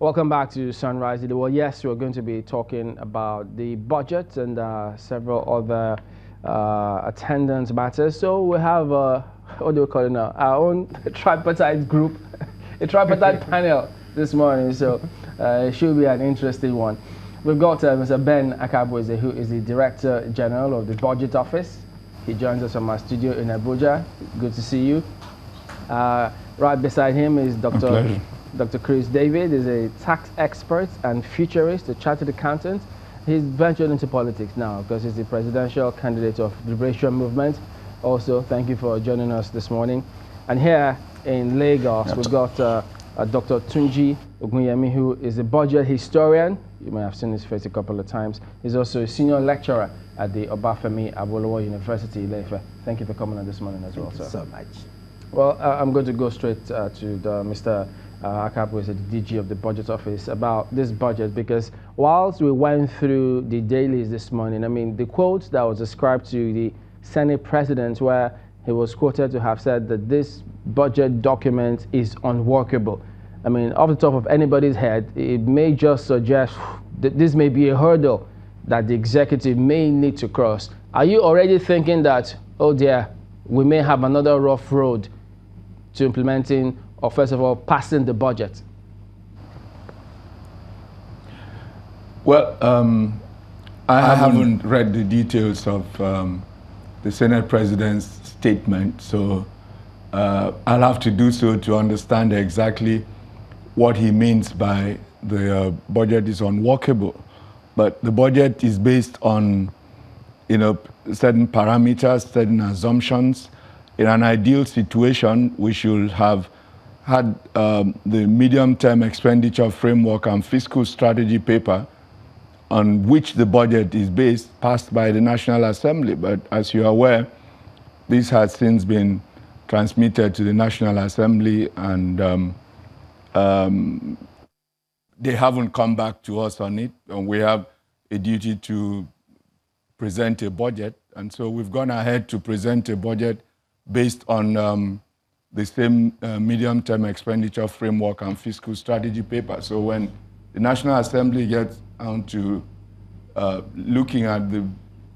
Welcome back to Sunrise. Well, yes, we're going to be talking about the budget and several other attendance matters. So we have, what do we call it now? Our own tripartite group, a tripartite panel this morning. So it should be an interesting one. We've got Mr. Ben Akabweze, who is the Director General of the Budget Office. He joins us from our studio in Abuja. Good to see you. Right beside him is Dr. Chris David. Is a tax expert and futurist, a chartered accountant. He's ventured into politics now because he's the presidential candidate of the Liberation Movement. Also, thank you for joining us this morning. And here in Lagos, we've got Dr. Tunji Ogunyemi, who is a budget historian. You may have seen his face a couple of times. He's also a senior lecturer at the Obafemi Awolowo University, Ile-Ife. Thank you for coming on this morning as well, sir. Thank you so much. Well, I'm going to go straight to Mr. Akabweze, the DG of the Budget Office, about this budget, because whilst we went through the dailies this morning, I mean, the quote that was ascribed to the Senate President, where he was quoted to have said that this budget document is unworkable. I mean, off the top of anybody's head, it may just suggest that this may be a hurdle that the executive may need to cross. Are you already thinking that, oh dear, we may have another rough road to implementing, or first of all, passing the budget? Well, I haven't read the details of the Senate President's statement, so I'll have to do so to understand exactly what he means by the budget is unworkable. But the budget is based on, certain parameters, certain assumptions. In an ideal situation, we should have had the medium-term expenditure framework and fiscal strategy paper on which the budget is based, passed by the National Assembly. But as you are aware, this has since been transmitted to the National Assembly, and they haven't come back to us on it. And we have a duty to present a budget. And so we've gone ahead to present a budget based on the same medium-term expenditure framework and fiscal strategy paper. So when the National Assembly gets on to looking at the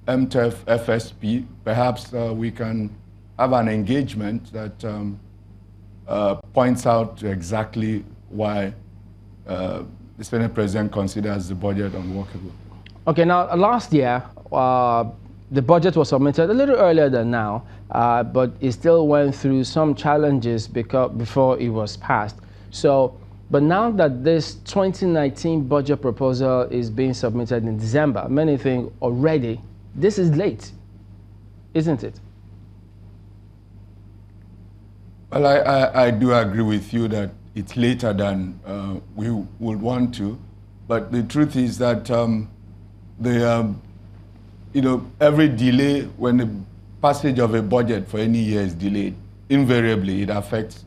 MTEF FSP, perhaps we can have an engagement that points out exactly why the Senate President considers the budget unworkable. Okay, now last year, the budget was submitted a little earlier than now, but it still went through some challenges before it was passed. So, but now that this 2019 budget proposal is being submitted in December, many think already this is late, isn't it? Well, I do agree with you that it's later than we would want to, but the truth is that every delay, when the passage of a budget for any year is delayed, invariably it affects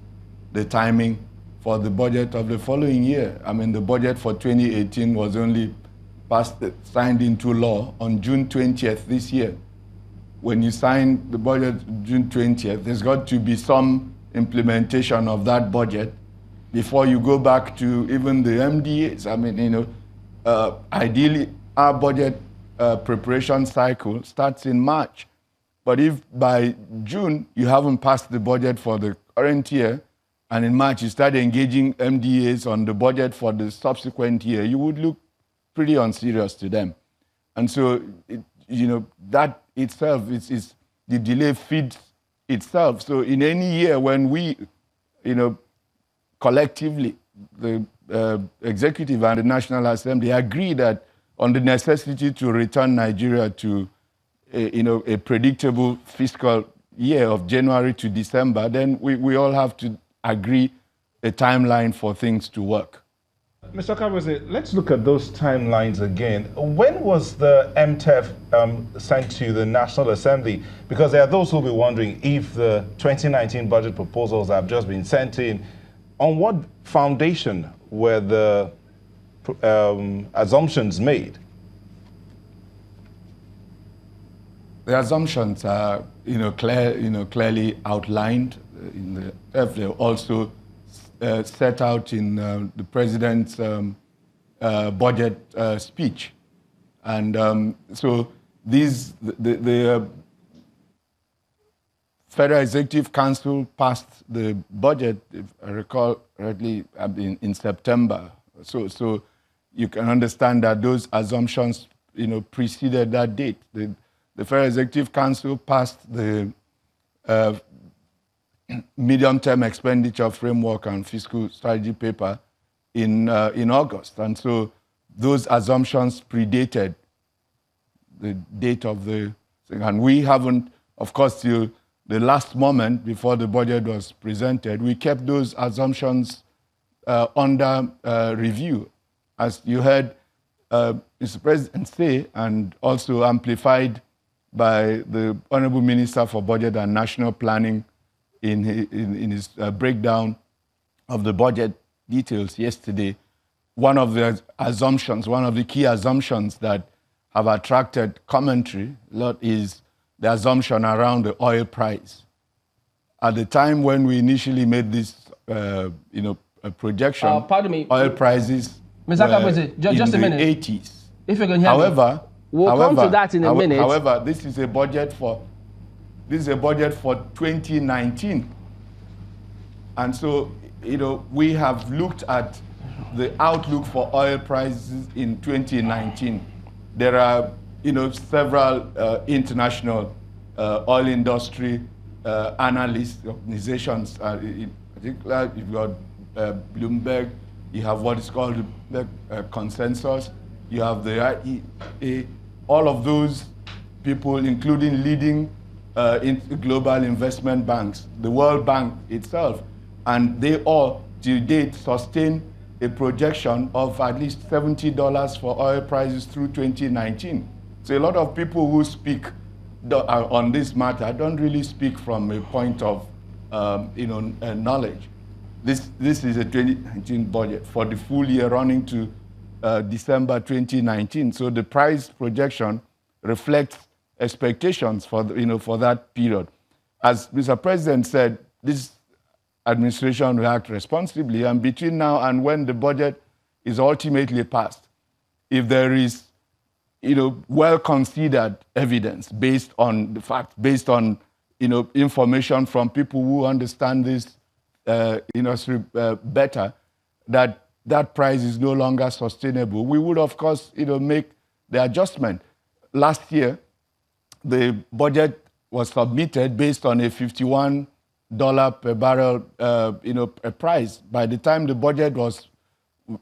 the timing for the budget of the following year. I mean, the budget for 2018 was only signed into law on June 20th this year. When you sign the budget June 20th, there's got to be some implementation of that budget before you go back to even the MDAs. I mean, ideally, our budget preparation cycle starts in March. But if by June you haven't passed the budget for the current year, and in March you start engaging MDAs on the budget for the subsequent year, you would look pretty unserious to them. And so, that itself, is the delay feeds itself. So in any year when we, collectively, the executive and the National Assembly agree that on the necessity to return Nigeria to a predictable fiscal year of January to December, then we all have to agree a timeline for things to work. Mr. Akabweze, let's look at those timelines again. When was the MTEF sent to the National Assembly? Because there are those who will be wondering if the 2019 budget proposals have just been sent in, on what foundation were the assumptions made? The assumptions are, clearly outlined in the F. They're also set out in the president's budget speech. And so the Federal Executive Council passed the budget, if I recall correctly, in September. So you can understand that those assumptions, preceded that date. The Federal Executive Council passed the medium-term expenditure framework and fiscal strategy paper in August. And so those assumptions predated the date of the thing. And we haven't, of course, till the last moment before the budget was presented, we kept those assumptions under review. As you heard Mr. President say, and also amplified by the Honorable Minister for Budget and National Planning in his breakdown of the budget details yesterday, one of the assumptions, one of the key assumptions that have attracted commentary a lot is the assumption around the oil price. At the time when we initially made this, projection, pardon me, oil prices Mr. Kabese, just a minute. 80s. If you can hear me. We'll come to that in a minute. However, this is a budget for 2019. And so, we have looked at the outlook for oil prices in 2019. There are, several international oil industry analyst organizations. In particular, you've got Bloomberg, you have what is called the consensus, you have the IEA, all of those people, including leading global investment banks, the World Bank itself, and they all, to date, sustain a projection of at least $70 for oil prices through 2019. So a lot of people who speak on this matter don't really speak from a point of knowledge. This is a 2019 budget for the full year running to December 2019. So the price projection reflects expectations for for that period. As Mr. President said, this administration will act responsibly, and between now and when the budget is ultimately passed, if there is well-considered evidence based on the fact, based on information from people who understand this industry better, that price is no longer sustainable, we would of course make the adjustment. Last year, the budget was submitted based on a $51 per barrel a price. By the time the budget was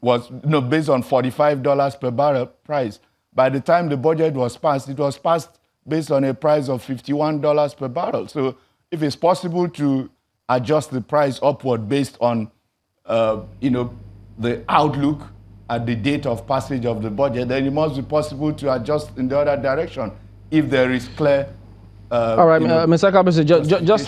based on $45 per barrel price. By the time the budget was passed, it was passed based on a price of $51 per barrel. So if it's possible to adjust the price upward based on the outlook at the date of passage of the budget, then it must be possible to adjust in the other direction if there is clear. All right, Mr. Kabese, just